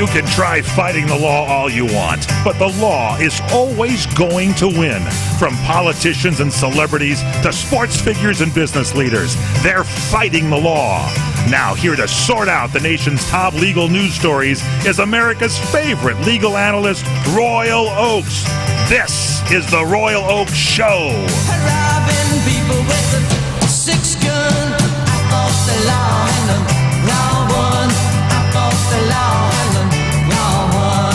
You can try fighting the law all you want, but the law is always going to win. From politicians and celebrities to sports figures and business leaders, they're fighting the law. Now, here to sort out the nation's top legal news stories is America's favorite legal analyst, Royal Oakes. This is the Royal Oakes Show. Robbing people with a six-gun. I fought the law and the law won. I fought the law and the law won.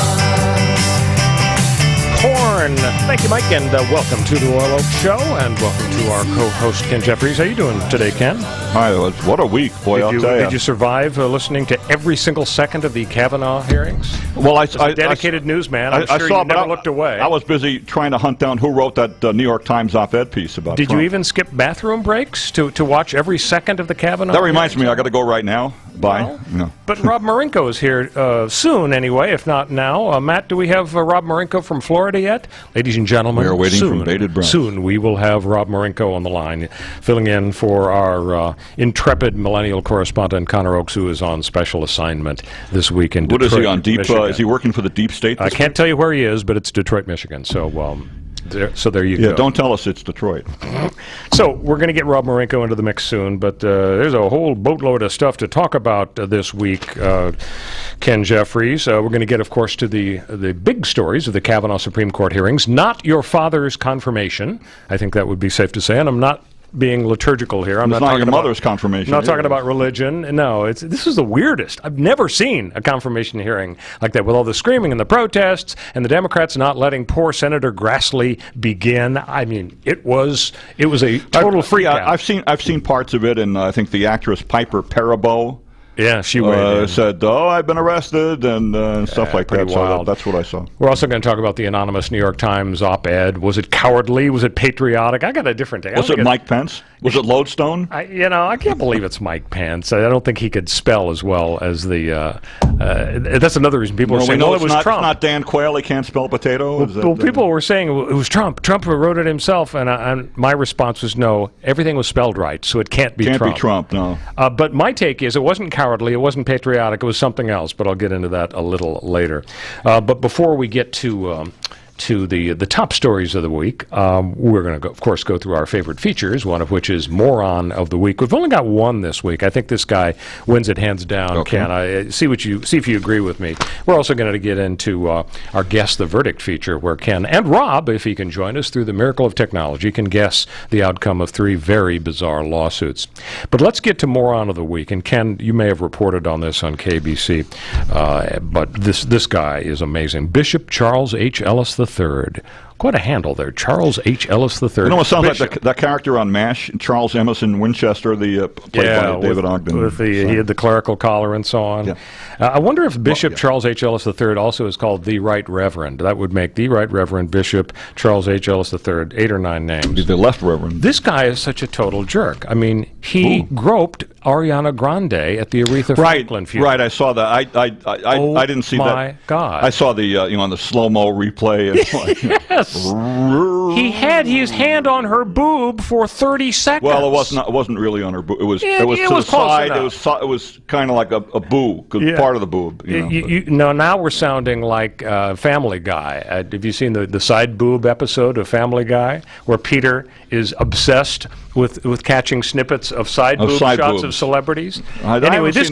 Horn. Thank you, Mike, and welcome to the Royal Oakes Show, and welcome to our co-host, Ken Jeffries. How you doing today, Ken? Hi, what a week, boy, I'll tell you. Did you survive listening to every single second of the Kavanaugh hearings? Well, I dedicated newsman. I'm sure you never looked away. I was busy trying to hunt down who wrote that New York Times op-ed piece about Did Trump. You even skip bathroom breaks to watch every second of the Kavanaugh That reminds hearings? me, I got to go right now. Bye. Well, no. But Rob Marinko is here soon, anyway, if not now. Matt, do we have Rob Marinko from Florida yet? Ladies and gentlemen, We are waiting from bated breath. Soon we will have Rob Marinko on the line, filling in for our intrepid millennial correspondent Connor Oakes, who is on special assignment this week in Detroit. What is he on deep? Is he working for the deep state? I can't tell you where he is, but it's Detroit, Michigan. So there you go. Yeah, don't tell us it's Detroit. So we're going to get Rob Marinko into the mix soon, but there's a whole boatload of stuff to talk about this week, Ken Jeffries. We're going to get, of course, to the big stories of the Kavanaugh Supreme Court hearings. Not your father's confirmation. I think that would be safe to say, and I'm not being liturgical here. I'm not not talking your about mother's confirmation. I'm not talking about religion. No, this is the weirdest. I've never seen a confirmation hearing like that, with all the screaming and the protests and the Democrats not letting poor Senator Grassley begin. I mean, it was a total freak out. I've seen parts of it, and I think the actress Piper Perabo. Yeah, she weighed in. Said, I've been arrested, and stuff like that. Wild. So that's what I saw. We're also going to talk about the anonymous New York Times op-ed. Was it cowardly? Was it patriotic? I got a different take. Was it Mike Pence? Was it Lodestone? I can't believe it's Mike Pence. I don't think he could spell as well as the... that's another reason people are saying, it was Trump. It's not Dan Quayle, he can't spell potato? People were saying it was Trump. Trump wrote it himself, and my response was no, everything was spelled right, so it can't be Trump. Can't be Trump, no. But my take is it wasn't cowardly, it wasn't patriotic, it was something else, but I'll get into that a little later. But before we get to the top stories of the week, we're going to, of course, go through our favorite features, one of which is Moron of the Week. We've only got one this week. I think this guy wins it hands down. Okay. Ken, see if you agree with me. We're also going to get into our Guess the Verdict feature, where Ken and Rob, if he can join us through the miracle of technology, can guess the outcome of 3 very bizarre lawsuits. But let's get to Moron of the Week. And Ken, you may have reported on this on KBC, but this guy is amazing. Bishop Charles H. Ellis III. Quite a handle there, Charles H. Ellis III. You know, it sounds like that character on MASH, Charles Emerson Winchester, played by David Ogden. He had the clerical collar and so on. Yeah. I wonder if Bishop Charles H. Ellis III also is called the Right Reverend. That would make the Right Reverend Bishop Charles H. Ellis III 8 or 9 names. He's the Left Reverend. This guy is such a total jerk. I mean, he groped Ariana Grande at the Aretha Franklin funeral. Right, I saw that. I didn't see that. Oh my God! I saw the on the slow-mo replay. And yes. He had his hand on her boob for 30 seconds. Well, it wasn't really on her boob. It was to the side. It was kind of like a boob, part of the boob. Now we're sounding like Family Guy. Have you seen the side boob episode of Family Guy, where Peter is obsessed with catching snippets of side boob shots of celebrities? Anyway, this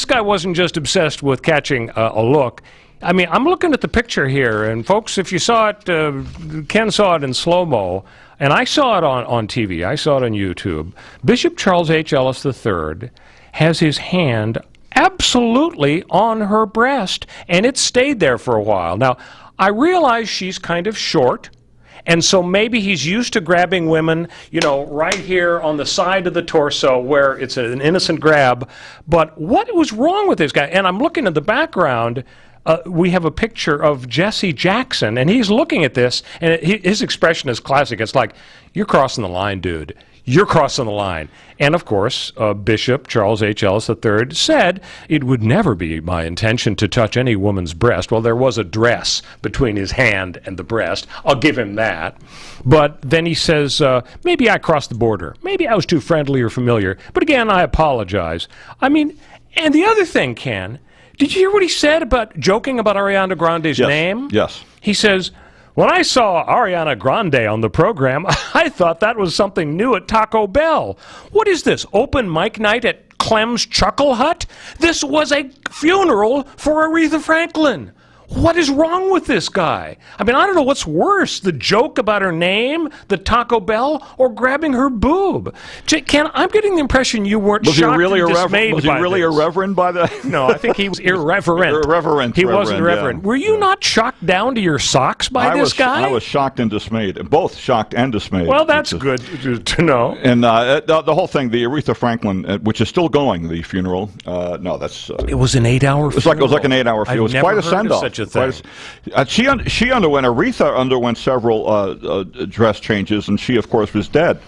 guy wasn't just obsessed with catching a look. I mean, I'm looking at the picture here, and folks, if you saw it, Ken saw it in slow-mo, and I saw it on TV, I saw it on YouTube. Bishop Charles H. Ellis III has his hand absolutely on her breast, and it stayed there for a while. Now, I realize she's kind of short, and so maybe he's used to grabbing women, right here on the side of the torso where it's an innocent grab. But what was wrong with this guy? And I'm looking at the background. We have a picture of Jesse Jackson, and he's looking at this, and his expression is classic. It's like, you're crossing the line, dude. You're crossing the line. And, of course, Bishop Charles H. Ellis III said, it would never be my intention to touch any woman's breast. Well, there was a dress between his hand and the breast. I'll give him that. But then he says, maybe I crossed the border. Maybe I was too friendly or familiar. But, again, I apologize. I mean, and the other thing, Ken, Did you hear what he said about joking about Ariana Grande's name? Yes. He says, when I saw Ariana Grande on the program, I thought that was something new at Taco Bell. What is this, open mic night at Clem's Chuckle Hut? This was a funeral for Aretha Franklin. What is wrong with this guy? I mean, I don't know what's worse, the joke about her name, the Taco Bell, or grabbing her boob. Ken, I'm getting the impression you weren't shocked and dismayed by this. Was he really irreverent by that? No, I think he was irreverent. Irreverent. He wasn't irreverent. Yeah. Were you not shocked down to your socks by this guy? I was shocked and dismayed. Both shocked and dismayed. Well, that's good to know. And the whole thing, the Aretha Franklin, which is still going, the funeral. No, that's... it was an 8-hour funeral. It was like an 8-hour funeral. It was quite a send-off. Aretha underwent several dress changes, and she, of course, was dead.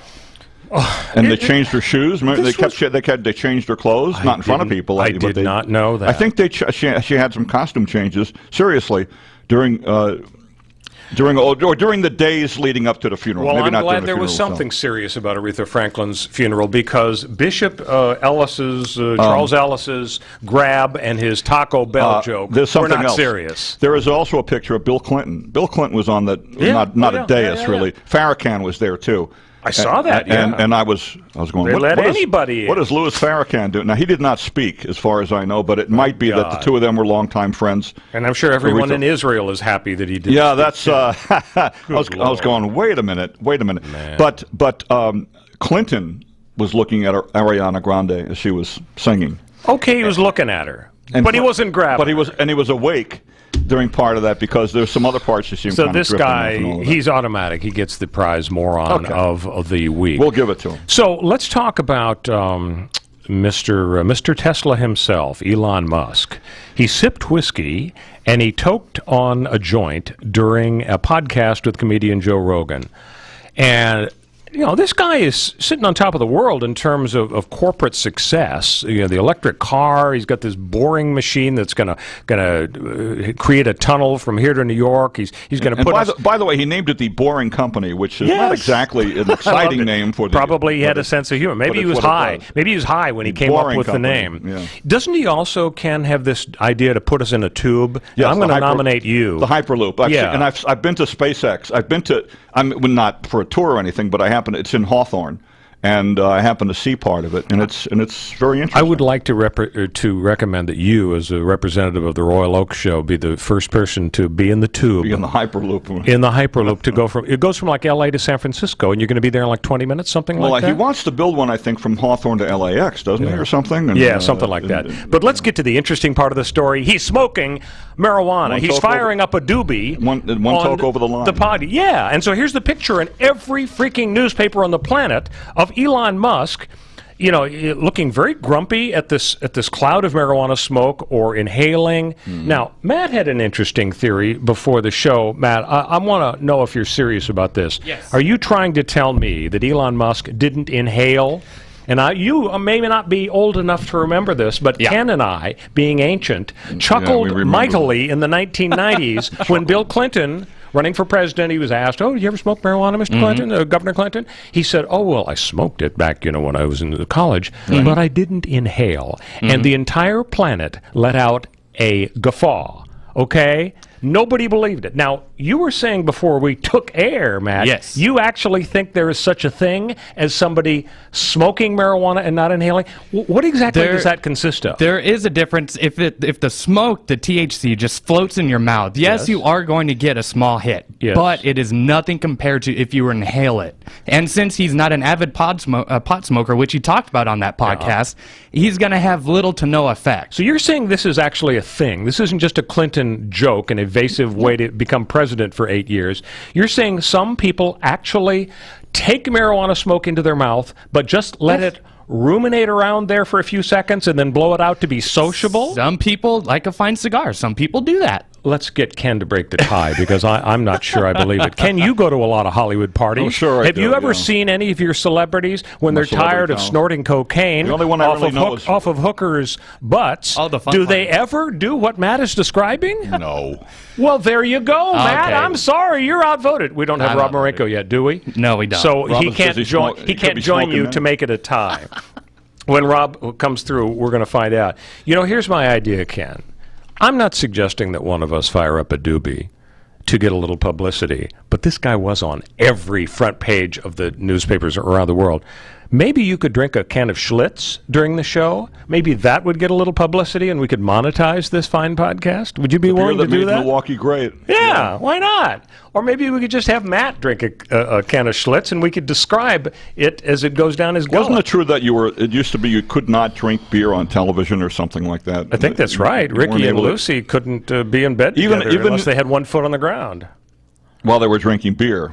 And they changed her shoes. They changed her clothes, not in front of people. I did not know that. I think she had some costume changes. Seriously, during the days leading up to the funeral. Well, Maybe I'm glad there was something serious about Aretha Franklin's funeral, because Bishop Charles Ellis's grab and his Taco Bell joke were not serious. There is also a picture of Bill Clinton. Bill Clinton was on the not a dais really. Farrakhan was there too. I saw that, and I was going. What is Louis Farrakhan doing? Now, he did not speak, as far as I know, but it might be that the two of them were longtime friends. And I'm sure everyone in Israel is happy that he did. Yeah, that's. I was going. Wait a minute. Man. But Clinton was looking at Ariana Grande as she was singing. Okay, he was looking at her, but he wasn't grabbing. But he was awake during part of that, because there's some other parts that seem kind of this guy, he's automatic. He gets the prize moron of the week. We'll give it to him. So let's talk about Mr. Tesla himself, Elon Musk. He sipped whiskey and he toked on a joint during a podcast with comedian Joe Rogan. And you know, this guy is sitting on top of the world in terms of corporate success. You know, the electric car. He's got this boring machine that's going to create a tunnel from here to New York. He's going to put. By the way, he named it the Boring Company, which is not exactly an exciting name for the. Probably he had a sense of humor. Maybe he was high. Maybe he was high when he came up with the name. Yeah. Doesn't he also, Ken, have this idea to put us in a tube? Yes, I'm going to nominate you. The Hyperloop. And I've been to SpaceX. I'm not for a tour or anything, but it's in Hawthorne, and I happen to see part of it, and it's very interesting. I would like to recommend that you, as a representative of the Royal Oak Show, be the first person to be in the tube. Be in the Hyperloop. In the Hyperloop it goes from like L.A. to San Francisco, and you're going to be there in like 20 minutes, something like that? Well, he wants to build one, I think, from Hawthorne to LAX, doesn't he, or something? And, something like that. But let's get to the interesting part of the story. He's smoking marijuana. He's firing up a doobie. One talk over the line. The pod. Yeah, and so here's the picture in every freaking newspaper on the planet of Elon Musk, you know, looking very grumpy at this cloud of marijuana smoke or inhaling. Now, Matt had an interesting theory before the show. Matt, I want to know if you're serious about this. Yes. Are you trying to tell me that Elon Musk didn't inhale? And you may not be old enough to remember this, but Ken and I, being ancient, chuckled mightily in the 1990s when Bill Clinton, running for president, he was asked, "Oh, did you ever smoke marijuana, Mr. Clinton, Governor Clinton?" He said, "Oh, well, I smoked it back, when I was in college, but I didn't inhale." And the entire planet let out a guffaw. Okay? Nobody believed it. Now, you were saying before we took air, Matt, you actually think there is such a thing as somebody smoking marijuana and not inhaling? What exactly does that consist of? There is a difference. If the smoke, the THC, just floats in your mouth, yes, you are going to get a small hit, but it is nothing compared to if you inhale it. And since he's not an avid pot smoker, which he talked about on that podcast, he's going to have little to no effect. So you're saying this is actually a thing. This isn't just a Clinton joke, an evasive way to become president for 8 years. You're saying some people actually take marijuana smoke into their mouth, but just let it ruminate around there for a few seconds and then blow it out to be sociable? Some people like a fine cigar. Some people do that. Let's get Ken to break the tie, because I'm not sure I believe it. Ken, you go to a lot of Hollywood parties. Oh, sure Have you ever seen any of your celebrities when they're tired of snorting cocaine the only one off of hookers' butts? Do they ever do what Matt is describing? No. Well, there you go, Matt. I'm sorry, you're outvoted. We don't have Rob Marinko yet, do we? No, we don't. So he can't join you to make it a tie. When Rob comes through, we're going to find out. Here's my idea, Ken. I'm not suggesting that one of us fire up a doobie to get a little publicity, but this guy was on every front page of the newspapers around the world. Maybe you could drink a can of Schlitz during the show. Maybe that would get a little publicity, and we could monetize this fine podcast. Would you be willing to do that? Milwaukee great. Yeah, why not? Or maybe we could just have Matt drink a can of Schlitz, and we could describe it as it goes down his gullet. Wasn't it true that it used to be you could not drink beer on television or something like that? I think that's right. Ricky and Lucy couldn't be in bed together unless they had one foot on the ground. While they were drinking beer.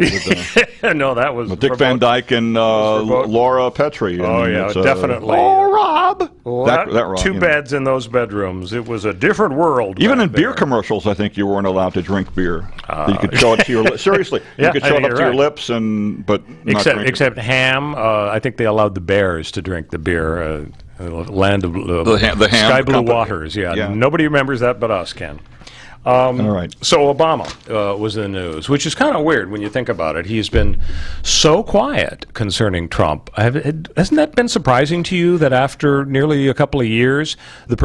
No, that was Dick Van Dyke and Laura Petrie. Oh, yeah, definitely. Oh, Rob! Well, that Rob, two beds in those bedrooms. It was a different world. Even in beer commercials, I think you weren't allowed to drink beer. You could show it to your lips. Seriously. You could show it up to your lips, but not drink it. Except Ham, I think they allowed the bears to drink the beer. Land of the Ham Sky Blue Company. Waters. Yeah, nobody remembers that but us, Ken. All right. So Obama was in the news, which is kind of weird when you think about it. He's been so quiet concerning Trump. Hasn't that been surprising to you that after nearly a couple of years, the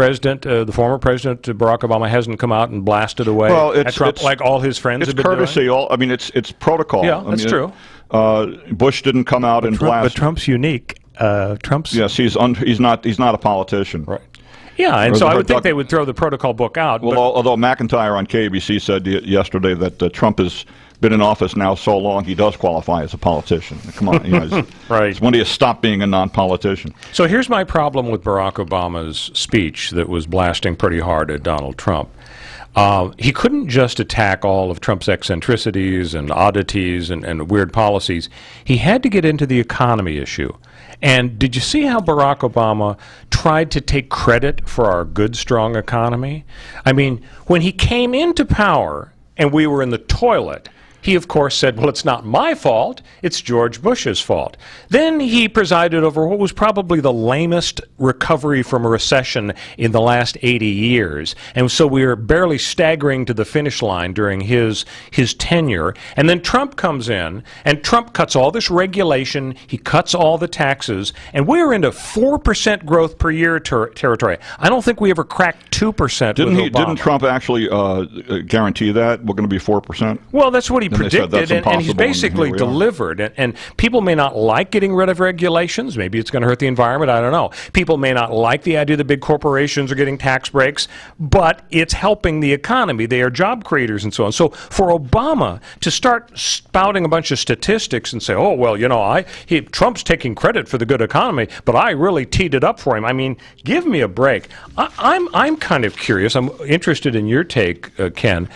former president, Barack Obama, hasn't come out and blasted away at Trump like all his friends have been courtesy. doing? It's protocol. Yeah, that's true. Bush didn't come out and blast. But Trump's unique. Yes, he's not a politician. Right. Yeah, and so I would think they would throw the protocol book out. Well, although McIntyre on KBC said yesterday that Trump has been in office now so long he does qualify as a politician. Come on, right. When do you stop being a non-politician? So here's my problem with Barack Obama's speech that was blasting pretty hard at Donald Trump. He couldn't just attack all of Trump's eccentricities and oddities and weird policies. He had to get into the economy issue. And did you see how Barack Obama tried to take credit for our good, strong economy? I mean, when he came into power and we were in the toilet, he, of course, said, well, it's not my fault, it's George Bush's fault. Then he presided over what was probably the lamest recovery from a recession in the last 80 years. And so we were barely staggering to the finish line during his tenure. And then Trump comes in, and Trump cuts all this regulation, he cuts all the taxes, and we're into 4% growth per year territory. I don't think we ever cracked 2% with Obama. Didn't Trump actually guarantee that we're going to be 4%? Well, that's what he predicted, and he's basically delivered. And people may not like getting rid of regulations. Maybe it's going to hurt the environment. I don't know. People may not like the idea that big corporations are getting tax breaks, but it's helping the economy. They are job creators and so on. So for Obama to start spouting a bunch of statistics and say, oh, well, Trump's taking credit for the good economy, but I really teed it up for him. I mean, give me a break. I'm kind of curious. I'm interested in your take, Ken.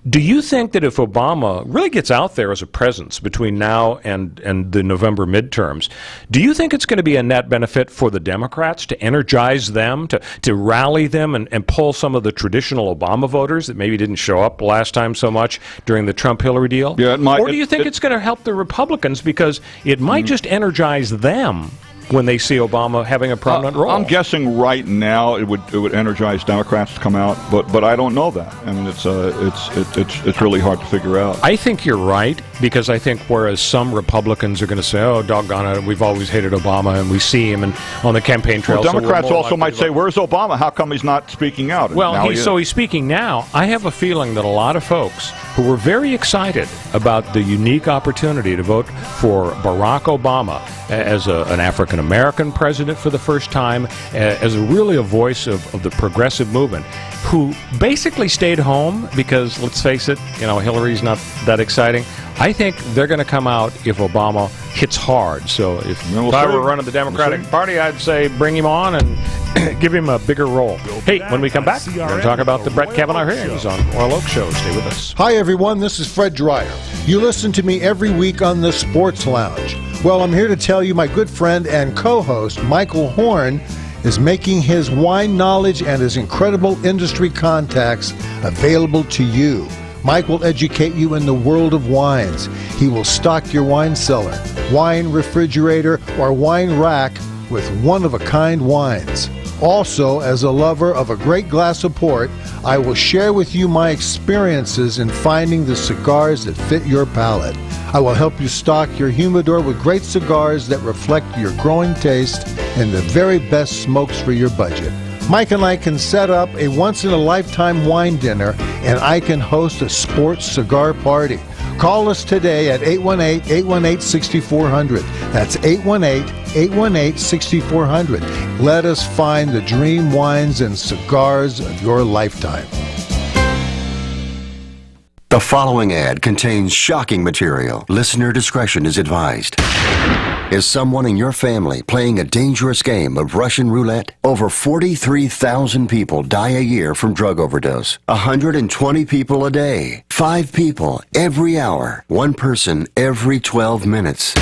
Do you think that if Obama really gets out there as a presence between now and the November midterms, do you think it's going to be a net benefit for the Democrats to energize them, to rally them and pull some of the traditional Obama voters that maybe didn't show up last time so much during the Trump-Hillary deal? Yeah, or do you think it's going to help the Republicans because it might just energize them when they see Obama having a prominent role? I'm guessing right now it would energize Democrats to come out, but I don't know that. I mean, it's really hard to figure out. I think you're right, because I think whereas some Republicans are going to say, oh, doggone it, we've always hated Obama, and we see him on the campaign trail. Well, Democrats also might say, where's Obama? How come he's not speaking out? Well, he's speaking now. I have a feeling that a lot of folks who were very excited about the unique opportunity to vote for Barack Obama as an African-American president for the first time, as really a voice of the progressive movement, who basically stayed home because, let's face it, Hillary's not that exciting. I think they're going to come out if Obama hits hard. So if I were running the Democratic Party, I'd say bring him on and give him a bigger role. Hey, when we come back, we're going to talk about the Brett Kavanaugh hearings on Royal Oak Show. Stay with us. Hi, everyone. This is Fred Dreyer. You listen to me every week on the Sports Lounge. Well, I'm here to tell you my good friend and co-host, Michael Horn, is making his wine knowledge and his incredible industry contacts available to you. Mike will educate you in the world of wines. He will stock your wine cellar, wine refrigerator, or wine rack with one-of-a-kind wines. Also, as a lover of a great glass of port, I will share with you my experiences in finding the cigars that fit your palate. I will help you stock your humidor with great cigars that reflect your growing taste and the very best smokes for your budget. Mike and I can set up a once-in-a-lifetime wine dinner, and I can host a sports cigar party. Call us today at 818-818-6400. That's 818-818-6400. Let us find the dream wines and cigars of your lifetime. The following ad contains shocking material. Listener discretion is advised. Is someone in your family playing a dangerous game of Russian roulette? Over 43,000 people die a year from drug overdose. 120 people a day. 5 people every hour. 1 person every 12 minutes.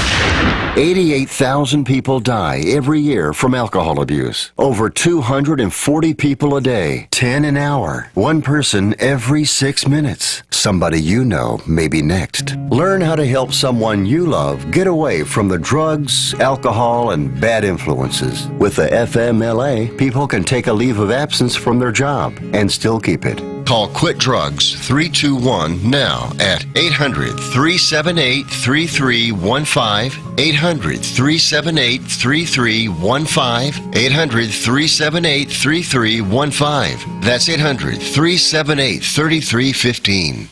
88,000 people die every year from alcohol abuse. Over 240 people a day. 10 an hour. 1 person every 6 minutes. Somebody you know may be next. Learn how to help someone you love get away from the drugs, alcohol, and bad influences. With the FMLA, people can take a leave of absence from their job and still keep it. Call Quit Drugs 321 now at 800-378-3315, 800-378-3315, 800-378-3315. That's 800-378-3315.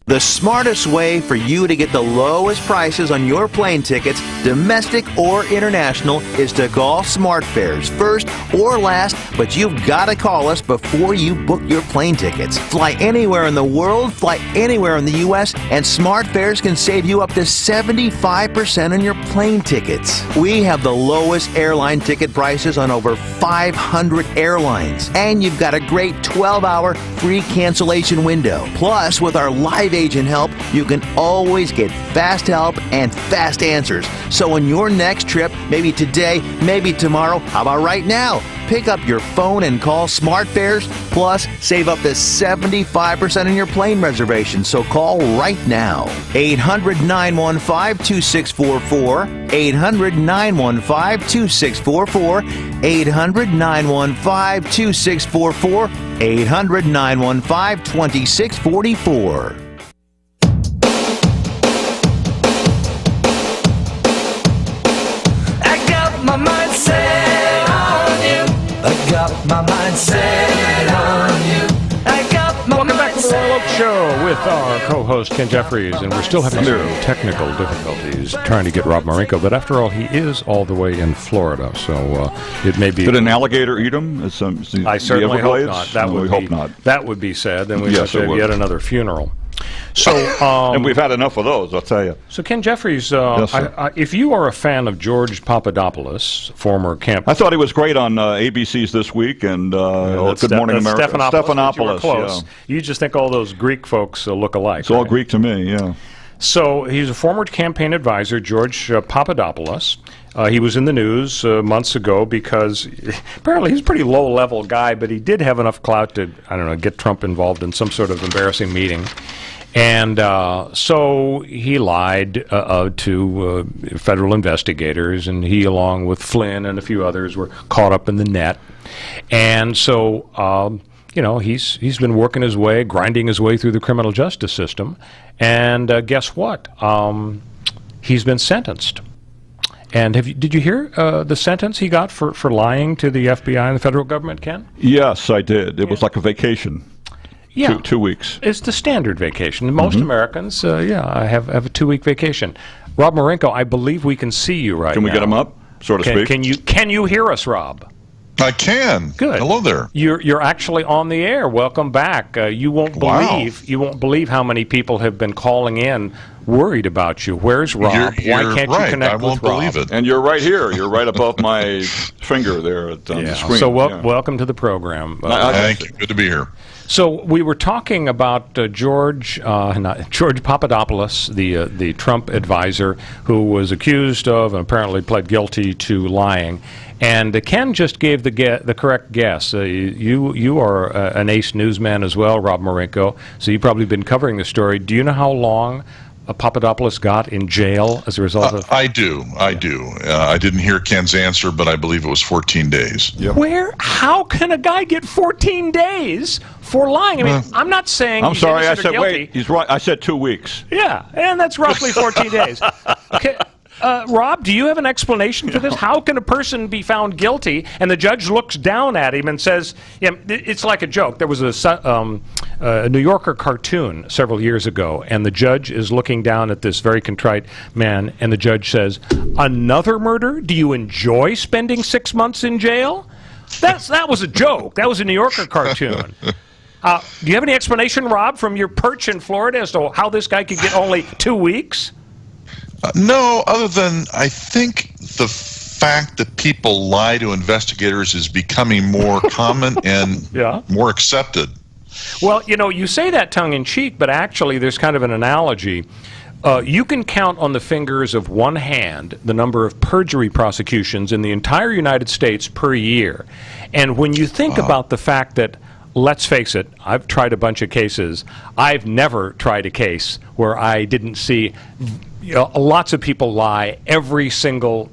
The smartest way for you to get the lowest prices on your plane tickets, domestic or international, is to call SmartFares first or last, but you've got to call us before you book your plane tickets. Fly anywhere in the world, fly anywhere in the U.S., and SmartFares can save you up to 75% on your plane tickets. We have the lowest airline ticket prices on over 500 airlines, and you've got a great 12-hour free cancellation window. Plus, with our live agent help, you can always get fast help and fast answers. So on your next trip, maybe today, maybe tomorrow, how about right now? Pick up your phone and call SmartFares, plus save up to 75% on your plane reservation. So call right now. 800-915-2644, 800-915-2644, 800-915-2644, 800-915-2644. My mind set on you. I got my mind set on you. I got my Welcome back to the Royal Oak Show with our co-host Ken Jeffries, and we're still having some technical difficulties trying to get Rob Marinko, but after all, he is all the way in Florida, so it may be... Did an alligator eat him? I certainly hope not. Hope not. That would be sad. Then we'd have to have yet another funeral. So, and we've had enough of those, I'll tell you. So, Ken Jeffries, yes, if you are a fan of George Papadopoulos, former camp... I thought he was great on ABC's This Week and Good Morning America. Stephanopoulos. Close. Yeah. You just think all those Greek folks look alike. It's all Greek to me, yeah. So, he's a former campaign advisor, George Papadopoulos. He was in the news months ago because apparently he's a pretty low-level guy, but he did have enough clout to, get Trump involved in some sort of embarrassing meeting. And so he lied to federal investigators, and he, along with Flynn and a few others, were caught up in the net. And so, he's been working his way, grinding his way through the criminal justice system. And guess what? He's been sentenced. And did you hear the sentence he got for lying to the FBI and the federal government, Ken? Yes, I did. It was like a vacation. Yeah. 2 weeks. It's the standard vacation. Most Americans, have a 2-week vacation. Rob Marinko, I believe we can see you right now. Can we get him up, so to speak? Can you hear us, Rob? I can. Good. Hello there. You're actually on the air. Welcome back. You won't believe how many people have been calling in worried about you. Where's Rob? You're Why can't right. you connect I won't with Rob? believe it. And you're right here. You're right above my finger there on the screen. So welcome to the program. Thank you. Good to be here. So we were talking about George Papadopoulos, the Trump advisor, who was accused of and apparently pled guilty to lying. And Ken just gave the correct guess. You are an ace newsman as well, Rob Marinko, so you've probably been covering the story. Do you know how long Papadopoulos got in jail as a result of... I do. I didn't hear Ken's answer, but I believe it was 14 days. Yep. How can a guy get 14 days for lying? I mean, I'm not saying I'm he's sorry, I innocent said, or guilty. wait, he's right. I said 2 weeks. Yeah, and that's roughly 14 days. Okay. Rob, do you have an explanation for this? How can a person be found guilty and the judge looks down at him and says, it's like a joke. There was a New Yorker cartoon several years ago, and the judge is looking down at this very contrite man, and the judge says, another murder? Do you enjoy spending 6 months in jail? That was a joke. That was a New Yorker cartoon. Do you have any explanation, Rob, from your perch in Florida as to how this guy could get only 2 weeks? No, other than I think the fact that people lie to investigators is becoming more common and more accepted. Well, you say that tongue-in-cheek, but actually there's kind of an analogy. You can count on the fingers of one hand the number of perjury prosecutions in the entire United States per year. And when you think about the fact that, let's face it, I've tried a bunch of cases. I've never tried a case where I didn't see lots of people lie every single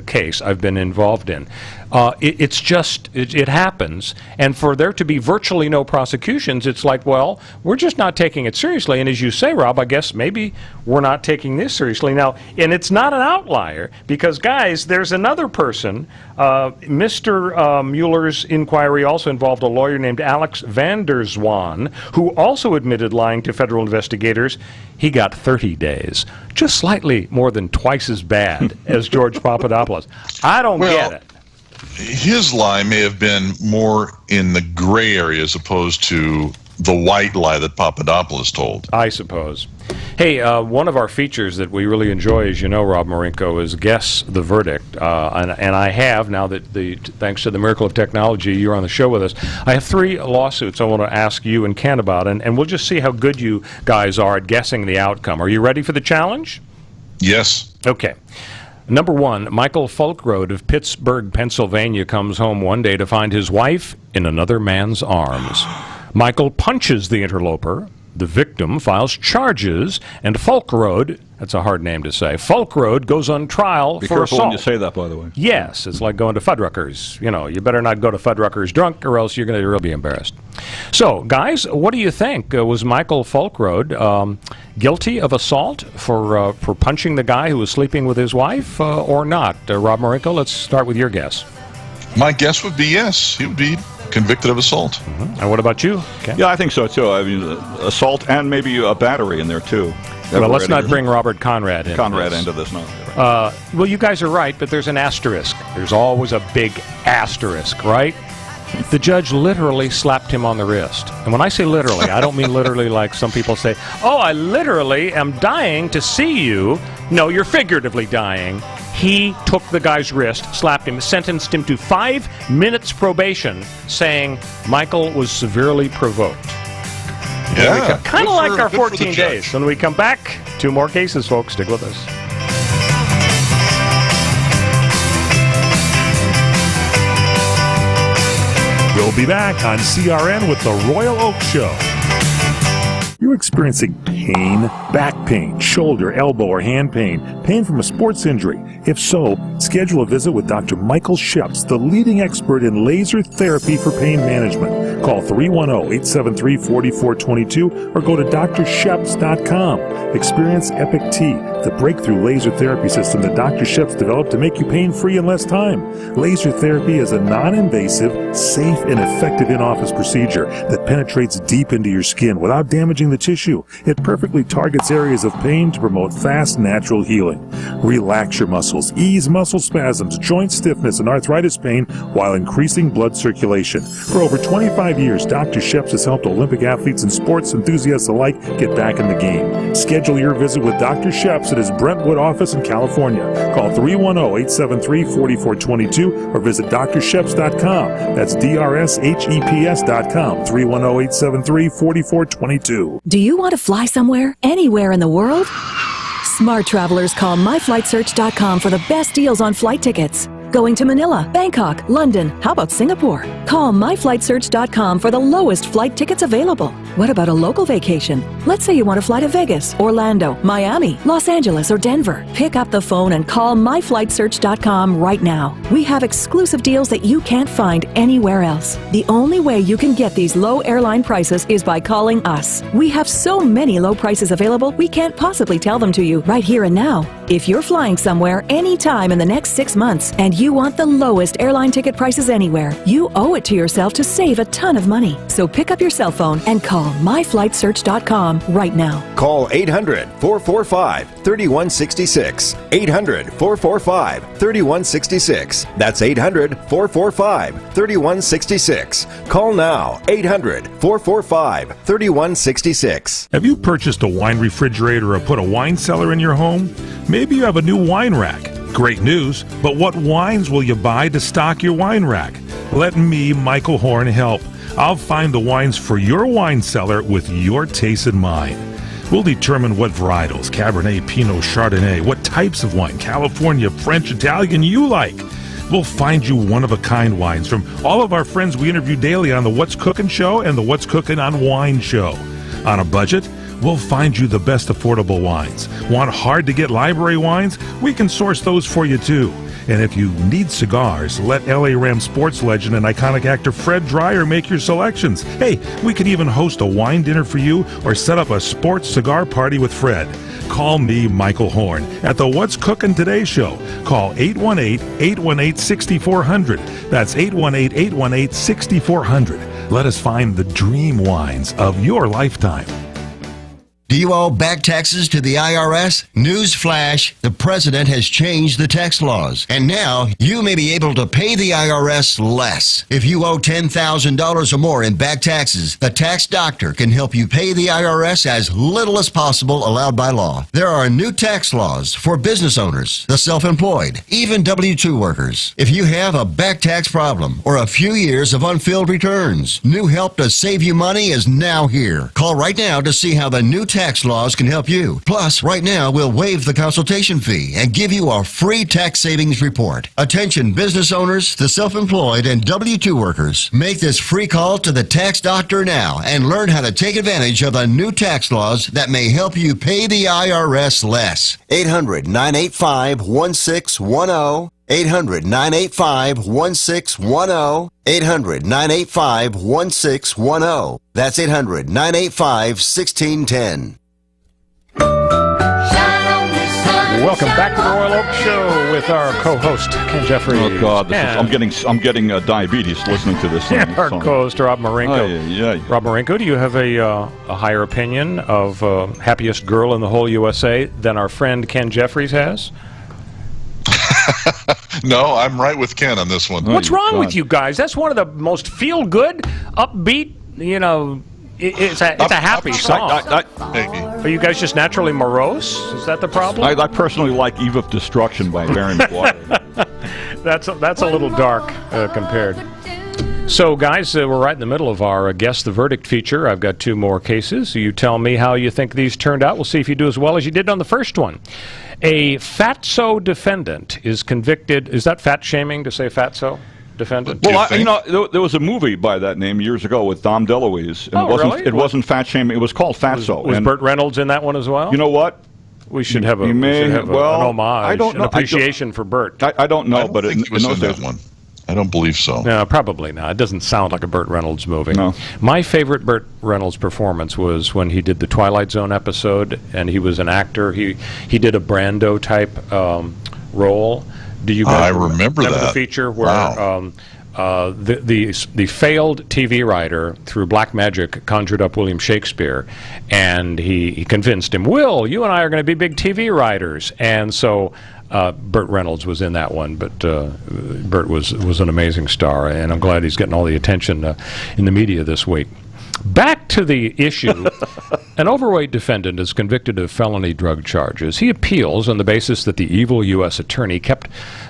case I've been involved in. It happens. And for there to be virtually no prosecutions, it's like, well, we're just not taking it seriously. And as you say, Rob, I guess maybe we're not taking this seriously. Now, and it's not an outlier because, guys, there's another person. Mr. Mueller's inquiry also involved a lawyer named Alex van der Zwaan, who also admitted lying to federal investigators. He got 30 days, just slightly more than twice as bad as George Papadopoulos. I don't get it. His lie may have been more in the gray area as opposed to the white lie that Papadopoulos told. I suppose. Hey, one of our features that we really enjoy, as you know, Rob Marinko, is Guess the Verdict. And I have, now that thanks to the miracle of technology, you're on the show with us, I have 3 lawsuits I want to ask you and Ken about, and we'll just see how good you guys are at guessing the outcome. Are you ready for the challenge? Yes. Okay. Number 1, Michael Folkrode of Pittsburgh, Pennsylvania, comes home one day to find his wife in another man's arms. Michael punches the interloper. The victim files charges, and Folkrode, that's a hard name to say, Folkrode goes on trial for assault. Be careful when you say that, by the way. Yes, it's like going to Fuddruckers. You better not go to Fuddruckers drunk, or else you're going to really be embarrassed. So, guys, what do you think? Was Michael Folkrode guilty of assault for punching the guy who was sleeping with his wife, or not? Rob Marinko, let's start with your guess. My guess would be yes. He would be convicted of assault. Mm-hmm. And what about you? Okay. Yeah, I think so, too. I mean, assault and maybe a battery in there, too. Well, let's not bring Robert Conrad into this, no. Well, you guys are right, but there's an asterisk. There's always a big asterisk, right? The judge literally slapped him on the wrist. And when I say literally, I don't mean literally like some people say, oh, I literally am dying to see you. No, you're figuratively dying. He took the guy's wrist, slapped him, sentenced him to 5 minutes probation, saying Michael was severely provoked. Yeah. Kind of like our 14 days. When we come back, 2 more cases, folks. Stick with us. We'll be back on CRN with the Royal Oak Show. You're experiencing pain, back pain, shoulder, elbow, or hand pain from a sports injury. If so, schedule a visit with Dr. Michael Sheps, the leading expert in laser therapy for pain management. Call 310-873-4422 or go to drsheps.com. Experience Epic T, the breakthrough laser therapy system that Dr. Sheps developed to make you pain-free in less time. Laser therapy is a non-invasive, safe, and effective in-office procedure that penetrates deep into your skin without damaging the tissue. It perfectly targets areas of pain to promote fast, natural healing. Relax your muscles, ease muscle spasms, joint stiffness, and arthritis pain while increasing blood circulation. For over 25 years, Dr. Sheps has helped Olympic athletes and sports enthusiasts alike get back in the game. Schedule your visit with Dr. Sheps at his Brentwood office in California. Call 310-873-4422 or visit drsheps.com. That's DRSHEPS.com. 310-873-4422. Do you want to fly somewhere, anywhere in the world? Smart travelers call myflightsearch.com for the best deals on flight tickets. Going to Manila, Bangkok, London, how about Singapore? Call myflightsearch.com for the lowest flight tickets available. What about a local vacation? Let's say you want to fly to Vegas, Orlando, Miami, Los Angeles, or Denver. Pick up the phone and call myflightsearch.com right now. We have exclusive deals that you can't find anywhere else. The only way you can get these low airline prices is by calling us. We have so many low prices available, we can't possibly tell them to you right here and now. If you're flying somewhere anytime in the next 6 months and you want the lowest airline ticket prices anywhere, you owe it to yourself to save a ton of money. So pick up your cell phone and call myflightsearch.com right now. Call 800-445-3166. 800-445-3166. That's 800-445-3166. Call now. 800-445-3166. Have you purchased a wine refrigerator or put a wine cellar in your home? Maybe you have a new wine rack. Great news, but what wines will you buy to stock your wine rack? Let me, Michael Horn, help. I'll find the wines for your wine cellar with your taste in mind. We'll determine what varietals, Cabernet, Pinot, Chardonnay, what types of wine, California, French, Italian you like. We'll find you one-of-a-kind wines from all of our friends we interview daily on the What's Cooking show and the What's Cooking on Wine show. On a budget, we'll find you the best affordable wines. Want hard-to-get library wines? We can source those for you, too. And if you need cigars, let L.A. Rams sports legend and iconic actor Fred Dreyer make your selections. Hey, we could even host a wine dinner for you or set up a sports cigar party with Fred. Call me, Michael Horn, at the What's Cooking Today show. Call 818-818-6400. That's 818-818-6400. Let us find the dream wines of your lifetime. Do you owe back taxes to the IRS? Newsflash, the president has changed the tax laws, and now you may be able to pay the IRS less. If you owe $10,000 or more in back taxes, the tax doctor can help you pay the IRS as little as possible allowed by law. There are new tax laws for business owners, the self-employed, even W-2 workers. If you have a back tax problem or a few years of unfilled returns, new help to save you money is now here. Call right now to see how the new tax laws can help you. Plus, right now, we'll waive the consultation fee and give you a free tax savings report. Attention business owners, the self-employed, and W-2 workers. Make this free call to the tax doctor now and learn how to take advantage of the new tax laws that may help you pay the IRS less. 800-985-1610. 800-985-1610. 800-985-1610. That's 800-985-1610. Welcome back to the Royal Oak Show with our co-host Ken Jeffries. Oh God, I'm getting diabetes listening to this thing. Our co-host Rob Marinko. Rob Marinko, do you have a higher opinion of happiest girl in the whole USA than our friend Ken Jeffries has? No, I'm right with Ken on this one. What's wrong with you guys? That's one of the most feel-good, upbeat, it's a happy song. Are you guys just naturally morose? Is that the problem? I personally like Eve of Destruction by Barry McGuire. That's a little dark compared. So, guys, we're right in the middle of our Guess the Verdict feature. I've got two more cases. You tell me how you think these turned out. We'll see if you do as well as you did on the first one. A fatso defendant is convicted. Is that fat-shaming to say fatso defendant? Well, there was a movie by that name years ago with Dom DeLuise. And it wasn't fat-shaming. It was called Fatso. Was Burt Reynolds in that one as well? You know what? We should have an homage, an appreciation for Burt. I don't know, but it was in that one. I don't believe so. No, probably not. It doesn't sound like a Burt Reynolds movie. No. My favorite Burt Reynolds performance was when he did the Twilight Zone episode, and he was an actor. He did a Brando type role. Do you guys remember that? The feature where the failed TV writer through black magic conjured up William Shakespeare, and he convinced him, Will, you and I are going to be big TV writers. And so Burt Reynolds was in that one, but Burt was an amazing star, and I'm glad he's getting all the attention in the media this week. Back to the issue. An overweight defendant is convicted of felony drug charges. He appeals on the basis that the evil U.S. attorney kept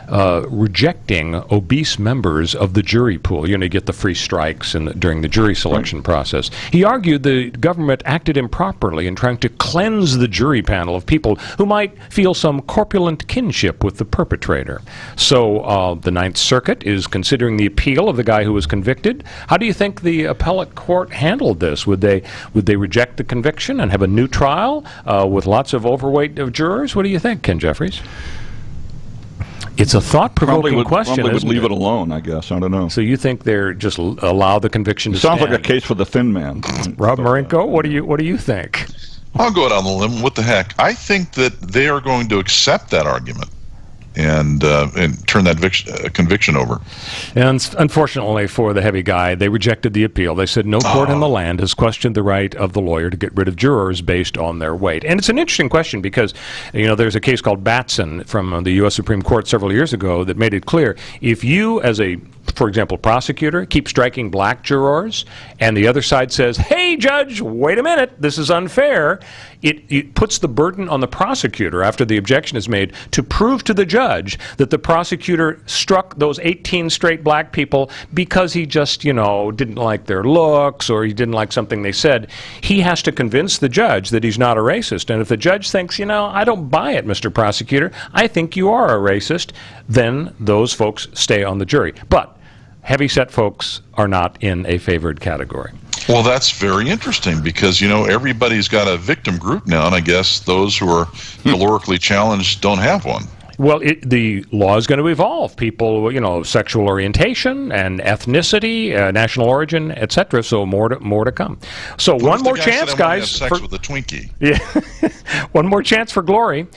rejecting obese members of the jury pool. You get the free strikes during the jury selection process. He argued the government acted improperly in trying to cleanse the jury panel of people who might feel some corpulent kinship with the perpetrator. So the Ninth Circuit is considering the appeal of the guy who was convicted. How do you think the appellate court handled this? Would they reject the conviction and have a new trial with lots of overweight jurors? What do you think, Ken Jeffries? It's a thought-provoking question. Probably would leave it alone, I guess. I don't know. So you think they're just allow the conviction to stand? Sounds like a stand? case for the thin man. Rob Marinko, what do you think? I'll go out on the limb. What the heck? I think that they are going to accept that argument and turn that conviction over. And unfortunately for the heavy guy, they rejected the appeal. They said no court in the land has questioned the right of the lawyer to get rid of jurors based on their weight. And it's an interesting question because, there's a case called Batson from the U.S. Supreme Court several years ago that made it clear if you, as a, for example, prosecutor, keep striking black jurors and the other side says, hey, judge, wait a minute, this is unfair, it puts the burden on the prosecutor after the objection is made to prove to the judge that the prosecutor struck those 18 straight black people because he just, didn't like their looks or he didn't like something they said. He has to convince the judge that he's not a racist. And if the judge thinks, I don't buy it, Mr. Prosecutor, I think you are a racist, then those folks stay on the jury. But heavy-set folks are not in a favored category. Well, that's very interesting because, everybody's got a victim group now, and I guess those who are calorically challenged don't have one. Well, the law is going to evolve. People, sexual orientation and ethnicity, national origin, etc. So more to come. So one more chance, guys. Have sex with a Twinkie. Yeah, one more chance for glory.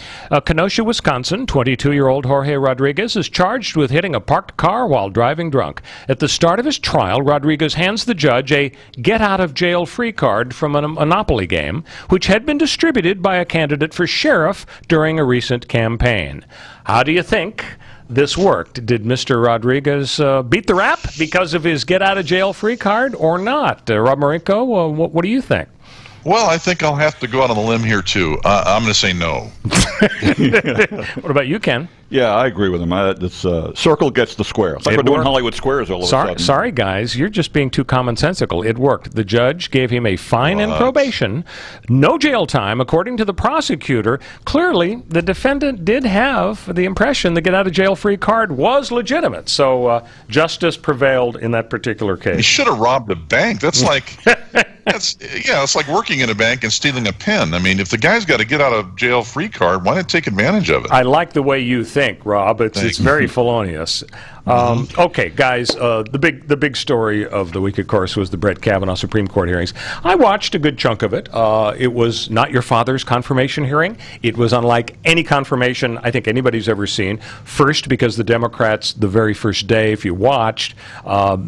Kenosha, Wisconsin. 22-year-old Jorge Rodriguez is charged with hitting a parked car while driving drunk. At the start of his trial, Rodriguez hands the judge a get-out-of-jail-free card from a Monopoly game, which had been distributed by a candidate for sheriff during a recent campaign. How do you think this worked? Did Mr. Rodriguez beat the rap because of his get-out-of-jail-free card or not? Rob Marinko, what do you think? Well, I think I'll have to go out on a limb here, too. I'm going to say no. What about you, Ken? Yeah, I agree with him. It's circle gets the square. It's like we're doing Hollywood Squares all of a sudden. Sorry, guys. You're just being too commonsensical. It worked. The judge gave him a fine and probation, no jail time, according to the prosecutor. Clearly, the defendant did have the impression the get-out-of-jail-free card was legitimate. So justice prevailed in that particular case. He should have robbed a bank. That's like... it's like working in a bank and stealing a pen. I mean, if the guy's got a get-out-of-jail-free card, why not take advantage of it? I like the way you think, Rob. It's very felonious. Okay, guys, the big story of the week, of course, was the Brett Kavanaugh Supreme Court hearings. I watched a good chunk of it. It was not your father's confirmation hearing. It was unlike any confirmation I think anybody's ever seen. First, because the Democrats, the very first day, if you watched,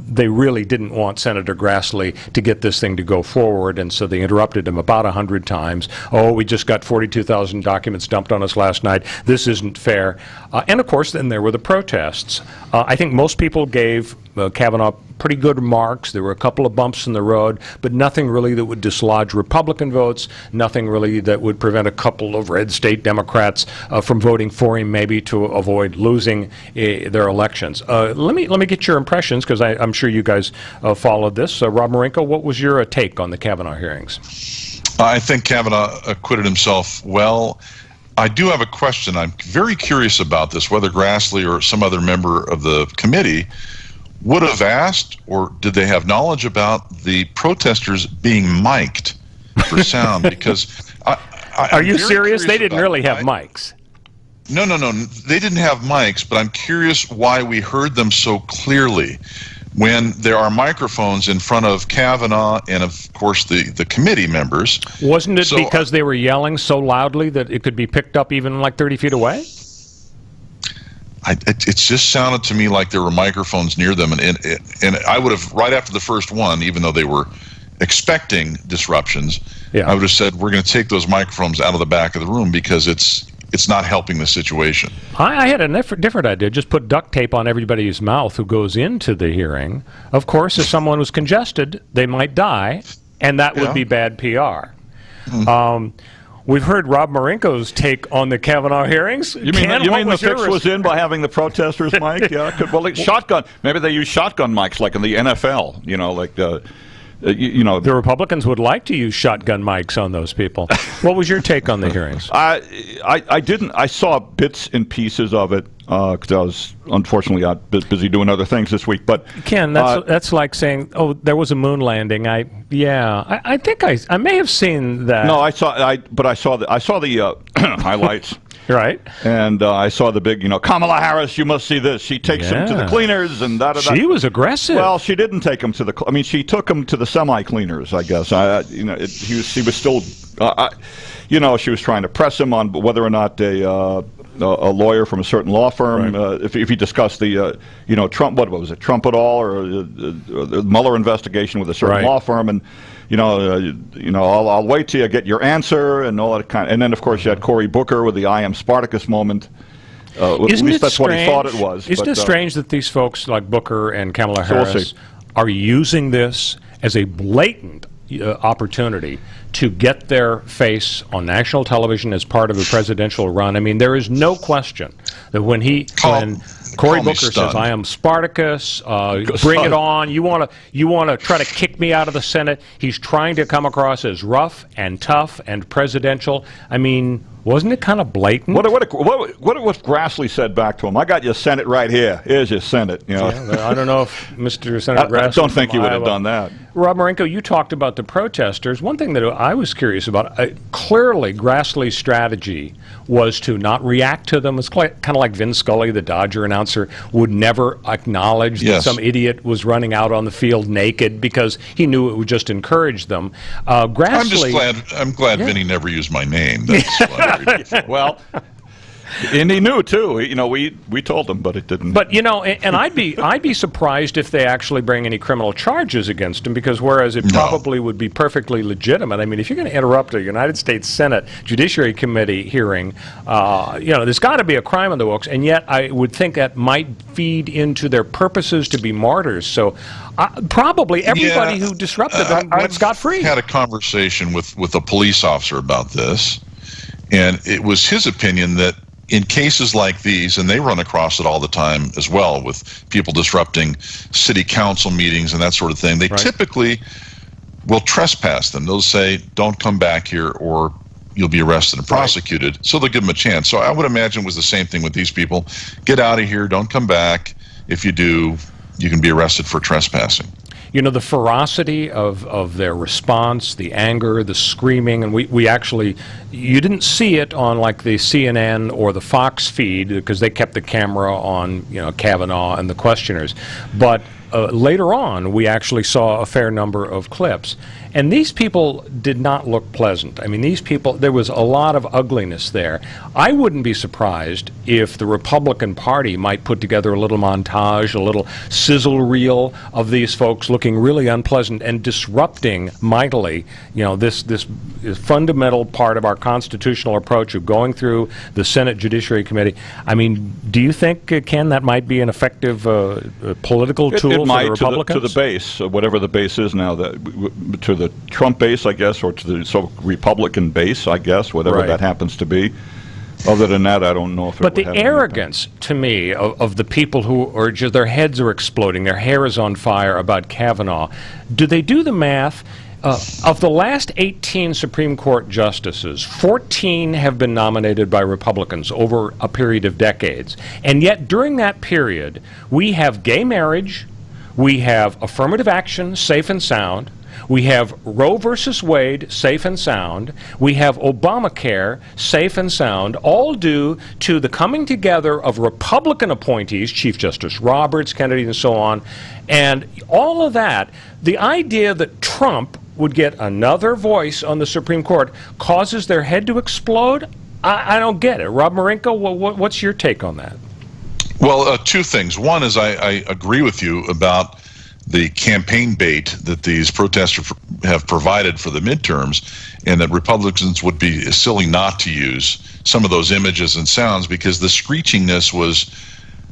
they really didn't want Senator Grassley to get this thing to go forward, and so they interrupted him about 100 times. Oh, we just got 42,000 documents dumped on us last night. This isn't fair. And, of course, then there were the protests. I think most people gave Kavanaugh pretty good marks. There were a couple of bumps in the road, but nothing really that would dislodge Republican votes, nothing really that would prevent a couple of red state Democrats from voting for him, maybe to avoid losing their elections. Let me get your impressions, because I'm sure you guys followed this. Rob Marinko, what was your take on the Kavanaugh hearings? I think Kavanaugh acquitted himself well. I do have a question. I'm very curious about this, whether Grassley or some other member of the committee would have asked, or did they have knowledge about the protesters being mic'd for sound? Because are you serious? They didn't really have mics. No. They didn't have mics, but I'm curious why we heard them so clearly when there are microphones in front of Kavanaugh and, of course, the committee members. Wasn't it because they were yelling so loudly that it could be picked up even like 30 feet away? It just sounded to me like there were microphones near them, and I would have, right after the first one, even though they were expecting disruptions, I would have said, we're going to take those microphones out of the back of the room because it's not helping the situation. I had a different idea. Just put duct tape on everybody's mouth who goes into the hearing. Of course, if someone was congested, they might die, and that would be bad PR. We've heard Rob Marinko's take on the Kavanaugh hearings. You mean the fix was in by having the protesters mic? Yeah, shotgun. Maybe they use shotgun mics like in the NFL. The Republicans would like to use shotgun mics on those people. What was your take on the hearings? I didn't. I saw bits and pieces of it. because I was unfortunately out busy doing other things this week. But Ken, that's like saying, "Oh, there was a moon landing." I think I may have seen that. No, I saw the highlights. Right. And I saw the big, Kamala Harris, you must see this. She takes him to the cleaners and da-da-da. She was aggressive. Well, she didn't take him to the, she took him to the semi-cleaners, I guess. She was still, she was trying to press him on whether or not a lawyer from a certain law firm, if he discussed the, Trump, what was it, Trump at all, or the Mueller investigation with a certain law firm, and I'll wait till you get your answer and all that kind. And then, of course, you had Cory Booker with the "I am Spartacus" moment. At least that's what he thought it was. Isn't it strange that these folks like Booker and Kamala Harris are using this as a blatant opportunity to get their face on national television as part of a presidential run? I mean, there is no question that when Cory Booker says, "I am Spartacus, bring it on. You want to try to kick me out of the Senate." He's trying to come across as rough and tough and presidential. I mean, wasn't it kind of blatant? What Grassley said back to him? "I got your Senate right here. Here's your Senate." I don't know if Mr. Senator Grassley. I don't think he would have done that. Rob Marinko, you talked about the protesters. One thing that I was curious about, clearly Grassley's strategy was to not react to them. It's kind of like Vin Scully, the Dodger announcer, would never acknowledge that some idiot was running out on the field naked because he knew it would just encourage them. Grassley, I'm glad Vinny never used my name. That's well. And he knew too. We told him, but it didn't. But and I'd be surprised if they actually bring any criminal charges against him, because whereas it probably would be perfectly legitimate. I mean, if you're going to interrupt a United States Senate Judiciary Committee hearing, there's got to be a crime on the books, and yet I would think that might feed into their purposes to be martyrs. So probably everybody who disrupted them went scot-free. I had a conversation with a police officer about this, and it was his opinion that in cases like these, and they run across it all the time as well with people disrupting city council meetings and that sort of thing, they typically will trespass them. They'll say, "Don't come back here or you'll be arrested and prosecuted." So they'll give them a chance. So I would imagine it was the same thing with these people. Get out of here, don't come back. If you do, you can be arrested for trespassing. The ferocity of their response, the anger, the screaming, and we actually, you didn't see it on like the CNN or the Fox feed because they kept the camera on, Kavanaugh and the questioners. But later on, we actually saw a fair number of clips. And these people did not look pleasant. I mean, these people, there was a lot of ugliness there. I wouldn't be surprised if the Republican Party might put together a little montage, a little sizzle reel of these folks looking really unpleasant and disrupting mightily, this fundamental part of our constitutional approach of going through the Senate Judiciary Committee. I mean, do you think, Ken, that might be an effective political tool for the Republicans? To the base, whatever the base is now, to the Trump base, I guess, or to the Republican base, I guess, whatever that happens to be. Other than that, I don't know if. But the arrogance, to me, of the people who are just their heads are exploding, their hair is on fire about Kavanaugh. Do they do the math? Of the last 18 Supreme Court justices, 14 have been nominated by Republicans over a period of decades. And yet, during that period, we have gay marriage, we have affirmative action, safe and sound, we have Roe versus Wade, safe and sound. We have Obamacare, safe and sound, all due to the coming together of Republican appointees, Chief Justice Roberts, Kennedy, and so on. And all of that, the idea that Trump would get another voice on the Supreme Court causes their head to explode? I don't get it. Rob Marinko, what's your take on that? Well, two things. One is I agree with you about the campaign bait that these protesters have provided for the midterms, and that Republicans would be silly not to use some of those images and sounds, because the screechingness was,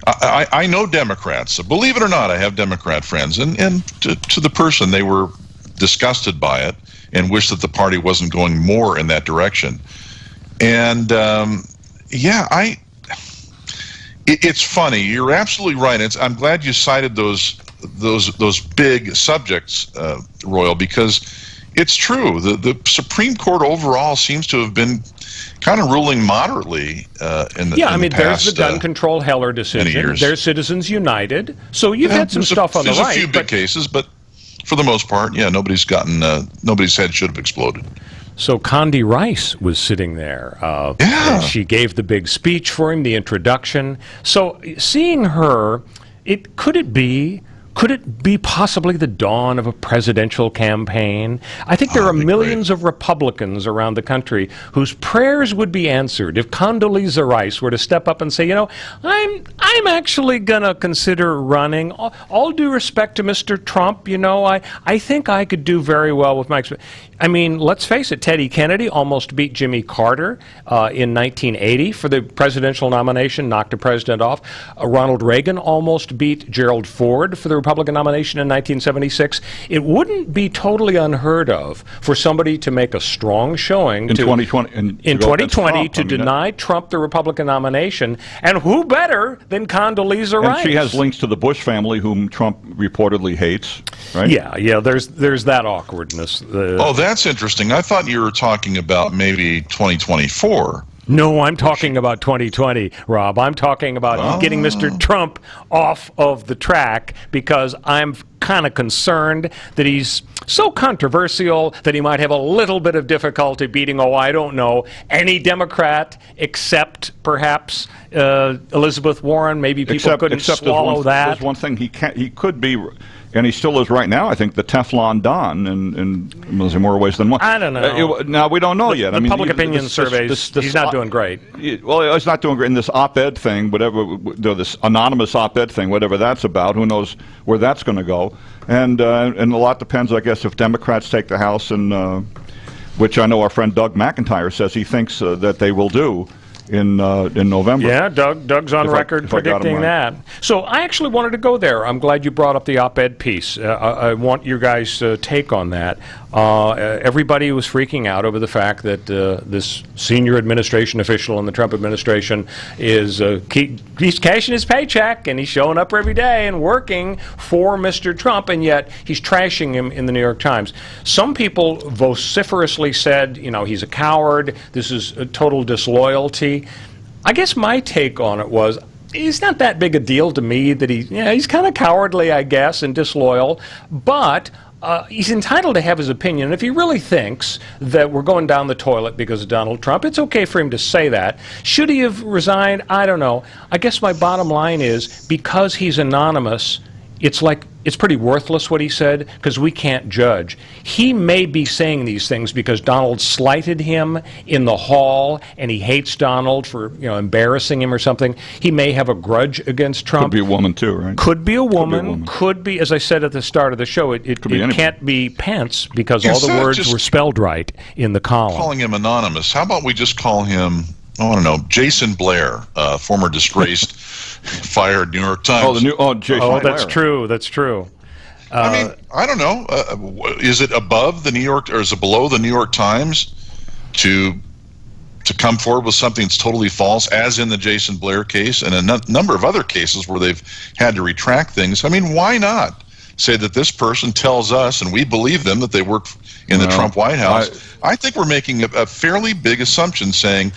I know Democrats, so believe it or not, I have Democrat friends, and to the person, they were disgusted by it and wish that the party wasn't going more in that direction. And it's funny. You're absolutely right. I'm glad you cited those big subjects, Royal, because it's true. The Supreme Court overall seems to have been kind of ruling moderately in the Yeah, I mean, past, there's the gun control Heller decision. years. There's Citizens United. So you've had some stuff on the right. There's a few big cases, but for the most part, yeah, nobody's head should have exploded. So Condi Rice was sitting there. Yeah. She gave the big speech for him, the introduction. So seeing her, could it be possibly the dawn of a presidential campaign? I think there are millions of Republicans around the country whose prayers would be answered if Condoleezza Rice were to step up and say, you know, I'm actually going to consider running. All due respect to Mr. Trump, you know, I think I could do very well with my experience. I mean, let's face it, Teddy Kennedy almost beat Jimmy Carter in 1980 for the presidential nomination, knocked the president off. Ronald Reagan almost beat Gerald Ford for the Republican nomination in 1976. It wouldn't be totally unheard of for somebody to make a strong showing in 2020 to deny Trump the Republican nomination. And who better than Condoleezza Rice? And she has links to the Bush family, whom Trump reportedly hates, right? Yeah, there's that awkwardness. That's interesting. I thought you were talking about maybe 2024. No, I'm talking about 2020, Rob. I'm talking about getting Mr. Trump off of the track because I'm kind of concerned that he's so controversial that he might have a little bit of difficulty beating, I don't know, any Democrat except perhaps Elizabeth Warren. Maybe people couldn't swallow that. There's one thing he could be, and he still is right now, I think, the Teflon Don in more ways than one. I don't know. Now, we don't know yet. The public opinion surveys, he's not doing great. Well, he's not doing great in this op-ed thing, this anonymous op-ed thing, whatever that's about. Who knows where that's going to go. And a lot depends, I guess, if Democrats take the House, and which I know our friend Doug McIntyre says he thinks that they will do in November. Yeah, Doug's on record predicting that. So I actually wanted to go there. I'm glad you brought up the op-ed piece. I want your guys' take on that. Everybody was freaking out over the fact that this senior administration official in the Trump administration is he's cashing his paycheck and he's showing up every day and working for Mr. Trump, and yet he's trashing him in the New York Times. Some people vociferously said, you know, he's a coward. This is a total disloyalty. I guess my take on it was, it's not that big a deal to me that he's kind of cowardly, I guess, and disloyal, but he's entitled to have his opinion. And if he really thinks that we're going down the toilet because of Donald Trump, it's okay for him to say that. Should he have resigned? I don't know. I guess my bottom line is, because he's anonymous, it's pretty worthless what he said, because we can't judge. He may be saying these things because Donald slighted him in the hall and he hates Donald for embarrassing him or something. He may have a grudge against Trump. Could be a woman too, right? Could be a woman. Could be, as I said at the start of the show, it can't be Pence because all the words were spelled right in the column. Calling him anonymous. How about we just call him, I don't know, Jason Blair, former disgraced fired New York Times. Jason Blair. That's true. That's true. I mean, I don't know. Is it above the New York, or is it below the New York Times to come forward with something that's totally false, as in the Jason Blair case and a number of other cases where they've had to retract things? I mean, why not say that this person tells us, and we believe them, that they work in the Trump White House? I think we're making a fairly big assumption, saying,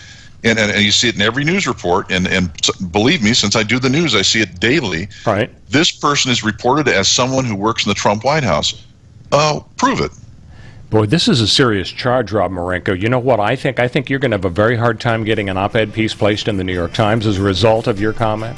and you see it in every news report, and believe me, since I do the news, I see it daily. Right. This person is reported as someone who works in the Trump White House. Prove it. Boy, this is a serious charge, Rob Marinko. You know what I think? I think you're going to have a very hard time getting an op-ed piece placed in the New York Times as a result of your comment.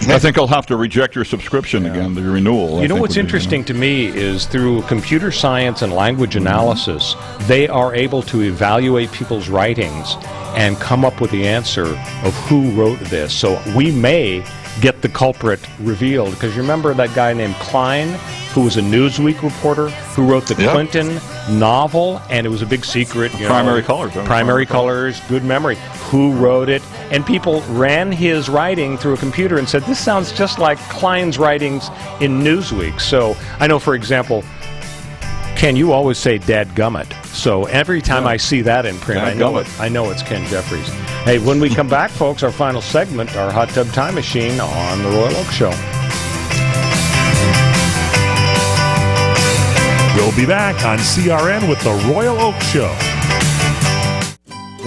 I think I'll have to reject your subscription again, the renewal. You know what's interesting to me is, through computer science and language analysis, they are able to evaluate people's writings and come up with the answer of who wrote this. So we may get the culprit revealed, because you remember that guy named Klein, who was a Newsweek reporter, who wrote the Clinton novel, and it was a big secret. Primary Colors. Primary Colors, good memory. Who wrote it? And people ran his writing through a computer and said, this sounds just like Klein's writings in Newsweek. So I know, for example, Ken, you always say dadgummit. So every time I see that in print, I know it's Ken Jeffries. Hey, when we come back, folks, our final segment, our Hot Tub Time Machine on The Royal Oak Show. We'll be back on CRN with The Royal Oak Show.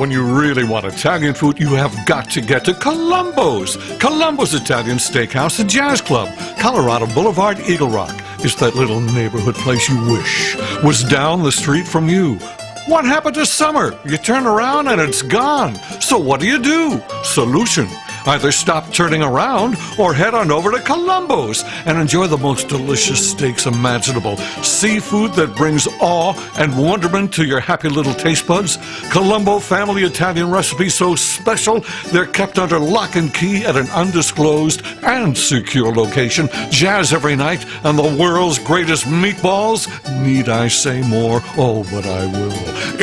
when you really want Italian food, you have got to get to Columbo's. Columbo's Italian Steakhouse and Jazz Club, Colorado Boulevard, Eagle Rock. It's that little neighborhood place you wish was down the street from you. What happened to summer? You turn around and it's gone. So what do? Solution. Either stop turning around or head on over to Columbo's and enjoy the most delicious steaks imaginable. Seafood that brings awe and wonderment to your happy little taste buds. Columbo family Italian recipes so special they're kept under lock and key at an undisclosed and secure location. Jazz every night and the world's greatest meatballs. Need I say more? Oh, but I will.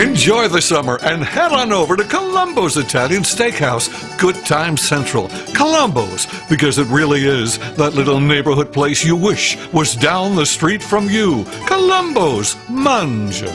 Enjoy the summer and head on over to Columbo's Italian Steakhouse. Good Time Central. Columbo's, because it really is that little neighborhood place you wish was down the street from you. Columbo's. Mangia.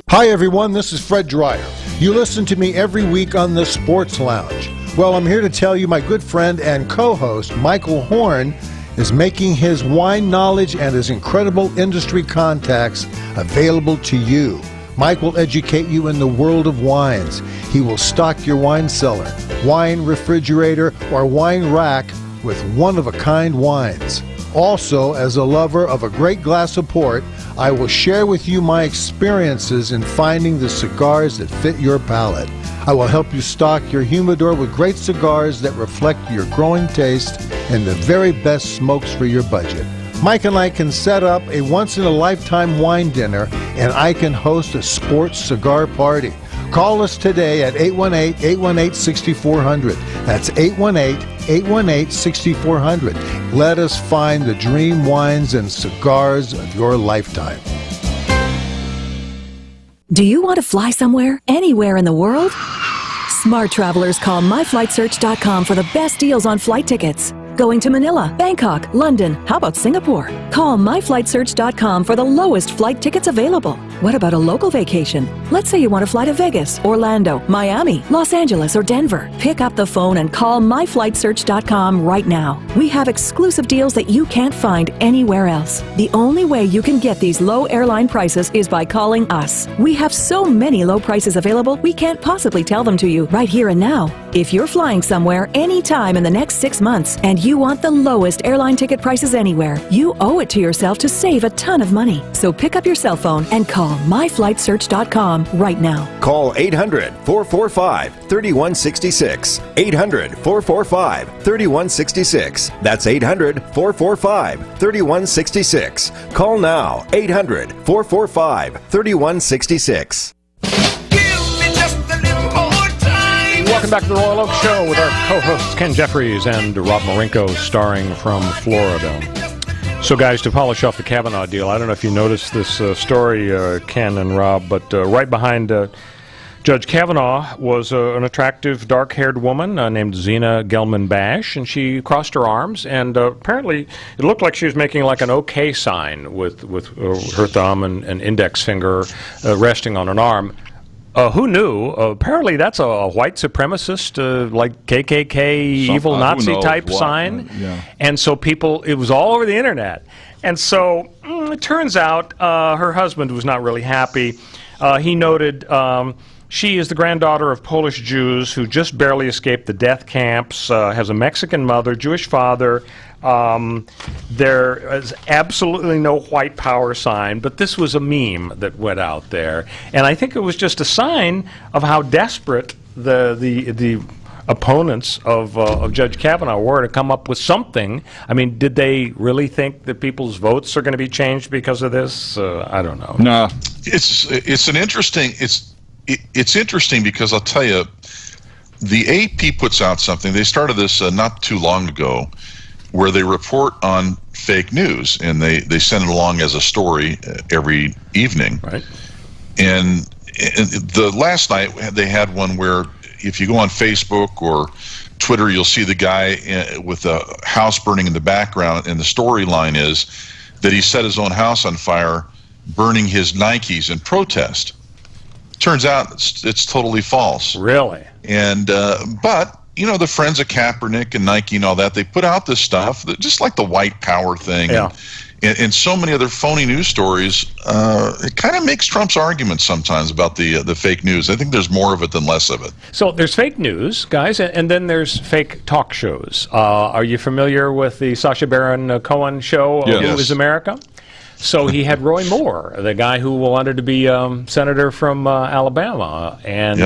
Hi, everyone. This is Fred Dreyer. You listen to me every week on the Sports Lounge. Well, I'm here to tell you my good friend and co-host, Michael Horn, is making his wine knowledge and his incredible industry contacts available to you. Mike will educate you in the world of wines. He will stock your wine cellar, wine refrigerator, or wine rack with one-of-a-kind wines. Also, as a lover of a great glass of port, I will share with you my experiences in finding the cigars that fit your palate. I will help you stock your humidor with great cigars that reflect your growing taste and the very best smokes for your budget. Mike and I can set up a once-in-a-lifetime wine dinner, and I can host a sports cigar party. Call us today at 818-818-6400. That's 818-818-6400. Let us find the dream wines and cigars of your lifetime. Do you want to fly somewhere, anywhere in the world? Smart travelers call myflightsearch.com for the best deals on flight tickets. Going to Manila, Bangkok, London, how about Singapore? Call myflightsearch.com for the lowest flight tickets available. What about a local vacation? Let's say you want to fly to Vegas, Orlando, Miami, Los Angeles, or Denver. Pick up the phone and call myflightsearch.com right now. We have exclusive deals that you can't find anywhere else. The only way you can get these low airline prices is by calling us. We have so many low prices available, we can't possibly tell them to you right here and now. If you're flying somewhere anytime in the next 6 months and you want the lowest airline ticket prices anywhere, you owe it to yourself to save a ton of money. So pick up your cell phone and call myflightsearch.com right now. Call 800-445-3166. 800-445-3166. That's 800-445-3166. Call now. 800-445-3166. Welcome back to the Royal Oak Show with our co-hosts Ken Jeffries and Rob Marinko, starring from Florida. So, guys, to polish off the Kavanaugh deal, I don't know if you noticed this story, Ken and Rob, but right behind Judge Kavanaugh was an attractive, dark-haired woman named Zena Gelman-Bash, and she crossed her arms, and apparently it looked like she was making like an OK sign with her thumb and index finger resting on an arm. Who knew? Apparently that's a white supremacist, like KKK, evil Nazi type sign. Yeah. And so it was all over the internet. And so it turns out her husband was not really happy. He noted she is the granddaughter of Polish Jews who just barely escaped the death camps, has a Mexican mother, Jewish father. There is absolutely no white power sign, but this was a meme that went out there, and I think it was just a sign of how desperate the opponents of Judge Kavanaugh were to come up with something. I mean, did they really think that people's votes are going to be changed because of this? I don't know. No, it's interesting because I'll tell you, the AP puts out something. They started this not too long ago, where they report on fake news, and they send it along as a story every evening. Right. And the last night they had one where if you go on Facebook or Twitter, you'll see the guy with a house burning in the background, and the storyline is that he set his own house on fire, burning his Nikes in protest. Turns out it's totally false. Really? And but you know, the friends of Kaepernick and Nike and all that, they put out this stuff, just like the white power thing. Yeah. and so many other phony news stories, it kind of makes Trump's arguments sometimes about the fake news. I think there's more of it than less of it. So there's fake news, guys, and then there's fake talk shows. Are you familiar with the Sacha Baron Cohen show, Who is America? So he had Roy Moore, the guy who wanted to be senator from Alabama, and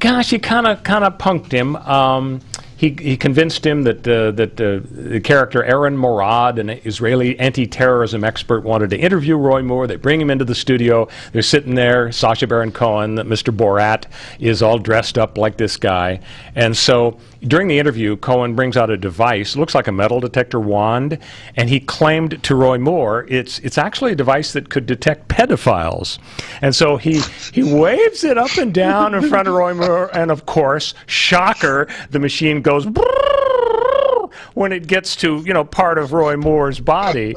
gosh, he kind of punked him. He convinced him that the character Aaron Morad, an Israeli anti-terrorism expert, wanted to interview Roy Moore. They bring him into the studio. They're sitting there. Sacha Baron Cohen, Mr. Borat, is all dressed up like this guy. And so during the interview, Cohen brings out a device, looks like a metal detector wand, and he claimed to Roy Moore it's actually a device that could detect pedophiles. And so he waves it up and down in front of Roy Moore, and of course, shocker, the machine goes when it gets to, part of Roy Moore's body.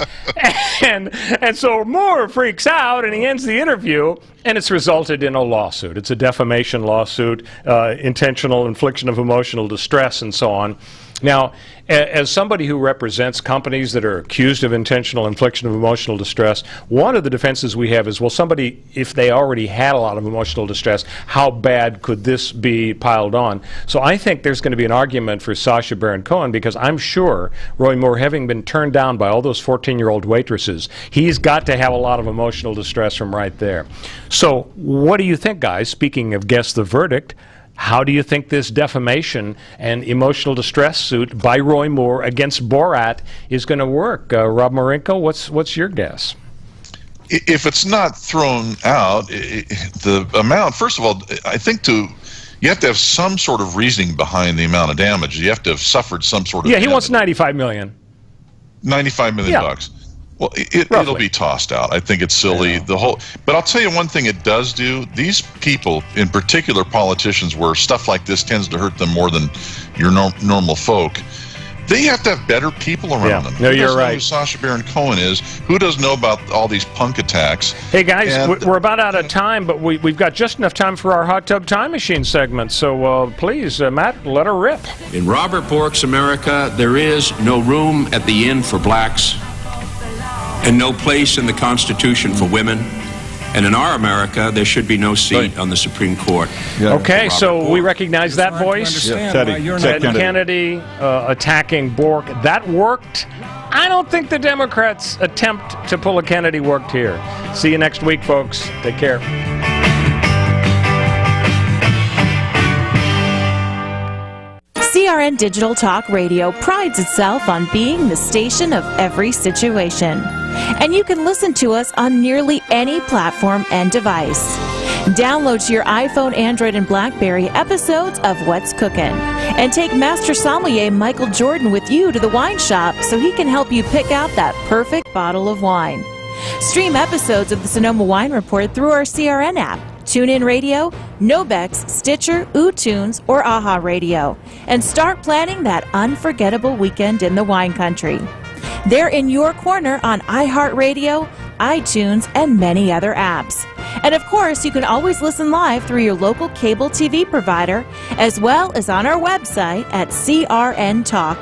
and so Moore freaks out and he ends the interview, and it's resulted in a lawsuit. It's a defamation lawsuit, intentional infliction of emotional distress, and so on. Now, as somebody who represents companies that are accused of intentional infliction of emotional distress, one of the defenses we have is, well, somebody, if they already had a lot of emotional distress, how bad could this be piled on? So I think there's going to be an argument for Sacha Baron Cohen, because I'm sure Roy Moore, having been turned down by all those 14-year-old waitresses, he's got to have a lot of emotional distress from right there. So what do you think, guys? Speaking of guess the verdict, how do you think this defamation and emotional distress suit by Roy Moore against Borat is going to work? Rob Marinko, what's your guess? If it's not thrown out, the amount, first of all, I think you have to have some sort of reasoning behind the amount of damage. You have to have suffered some sort of damage. He wants $95 million. $95 million bucks. Well, it'll be tossed out. I think it's silly. But I'll tell you one thing it does do. These people, in particular politicians, where stuff like this tends to hurt them more than your normal folk, they have to have better people around them. No, you're right. Who Sacha Baron Cohen is? Who doesn't know about all these punk attacks? Hey, guys, we're about out of time, but we've got just enough time for our Hot Tub Time Machine segment. So please, Matt, let her rip. In Robert Bork's America, there is no room at the inn for blacks, and no place in the Constitution for women. And in our America, there should be no seat on the Supreme Court. Okay, so we recognize that voice. Ted Kennedy attacking Bork. That worked. I don't think the Democrats' attempt to pull a Kennedy worked here. See you next week, folks. Take care. CRN Digital Talk Radio prides itself on being the station of every situation. And you can listen to us on nearly any platform and device. Download to your iPhone, Android, and BlackBerry episodes of What's Cookin'. And take Master Sommelier Michael Jordan with you to the wine shop so he can help you pick out that perfect bottle of wine. Stream episodes of the Sonoma Wine Report through our CRN app, TuneIn Radio, Nobex, Stitcher, UTunes, or AHA Radio, and start planning that unforgettable weekend in the wine country. They're in your corner on iHeartRadio, iTunes, and many other apps. And of course, you can always listen live through your local cable TV provider, as well as on our website at CRNTalk.com.